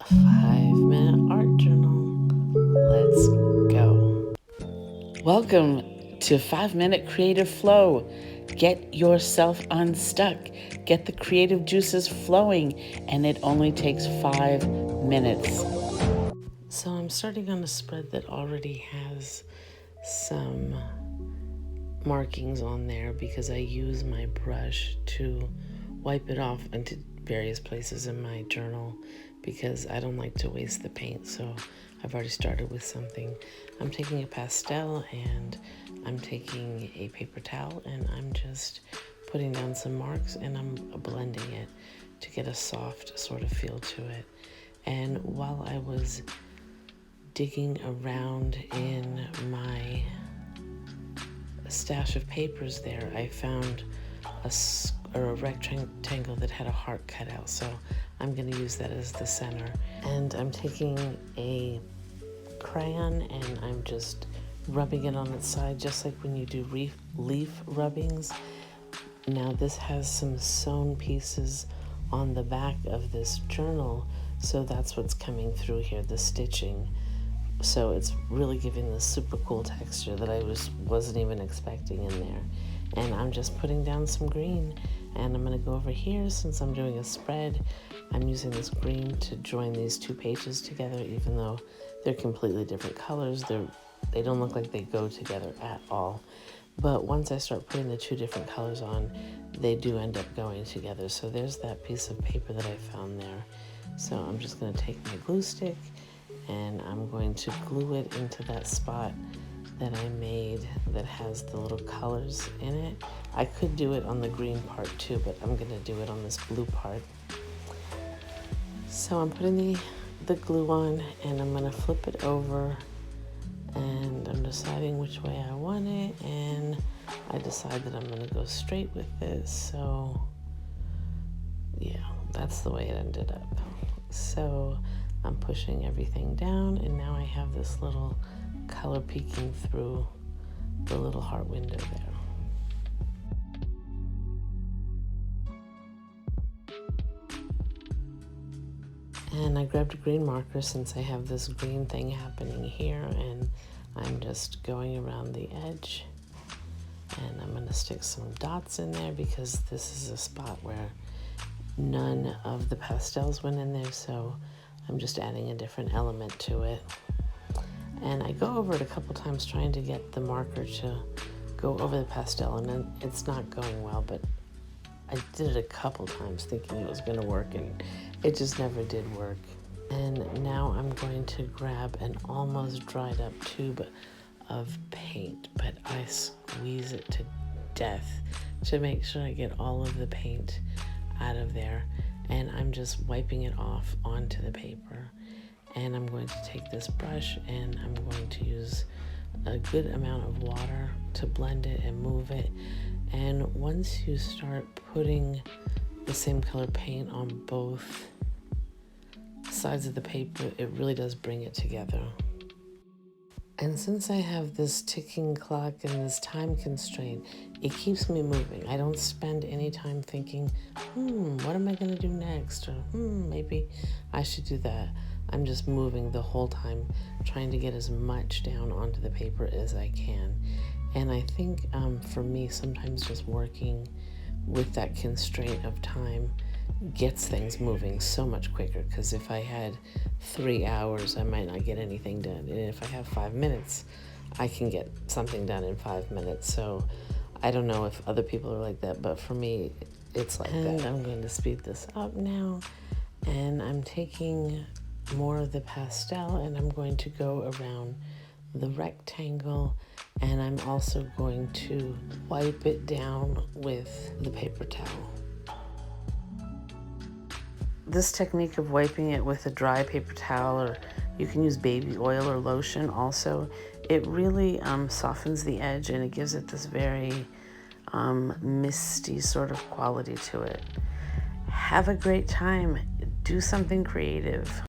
5-minute art journal. Let's go. Welcome to 5-minute creative flow. Get yourself unstuck. Get the creative juices flowing, and it only takes 5 minutes. So I'm starting on a spread that already has some markings on there because I use my brush to wipe it off into various places in my journal because I don't like to waste the paint. So I've already started with something. I'm taking a pastel and I'm taking a paper towel and I'm just putting down some marks and I'm blending it to get a soft sort of feel to it. And while I was digging around in my stash of papers there, I found a rectangle that had a heart cut out, so I'm going to use that as the center. And I'm taking a crayon and I'm just rubbing it on its side, just like when you do leaf rubbings. Now this has some sewn pieces on the back of this journal, so that's what's coming through here, the stitching. So it's really giving this super cool texture that I wasn't even expecting in there. And I'm just putting down some green, and I'm going to go over here. Since I'm doing a spread, I'm using this green to join these two pages together, even though they're completely different colors. They don't look like they go together at all. But once I start putting the two different colors on, they do end up going together. So there's that piece of paper that I found there. So I'm just going to take my glue stick and I'm going to glue it into that spot that I made that has the little colors in it. I could do it on the green part too, but I'm going to do it on this blue part. So I'm putting the glue on and I'm going to flip it over and I'm deciding which way I want it, and I decide that I'm going to go straight with this. So yeah, that's the way it ended up. So I'm pushing everything down and now I have this little color peeking through the little heart window there. And I grabbed a green marker since I have this green thing happening here, and I'm just going around the edge and I'm going to stick some dots in there because this is a spot where none of the pastels went in there, so I'm just adding a different element to it. And I go over it a couple times trying to get the marker to go over the pastel, and then it's not going well, but I did it a couple times thinking it was going to work, and it just never did work. And now I'm going to grab an almost dried up tube of paint, but I squeeze it to death to make sure I get all of the paint out of there. And I'm just wiping it off onto the paper. And I'm going to take this brush and I'm going to use a good amount of water to blend it and move it. And once you start putting the same color paint on both sides of the paper, it really does bring it together. And since I have this ticking clock and this time constraint, it keeps me moving. I don't spend any time thinking, what am I going to do next? Or, maybe I should do that. I'm just moving the whole time, trying to get as much down onto the paper as I can. And I think for me, sometimes just working with that constraint of time gets things moving so much quicker, because if I had 3 hours, I might not get anything done. And if I have 5 minutes, I can get something done in 5 minutes. So I don't know if other people are like that, but for me, it's like that. And I'm going to speed this up now. And I'm taking more of the pastel and I'm going to go around the rectangle, and I'm also going to wipe it down with the paper towel. This technique of wiping it with a dry paper towel, or you can use baby oil or lotion also, it really softens the edge and it gives it this very misty sort of quality to it. Have a great time. Do something creative.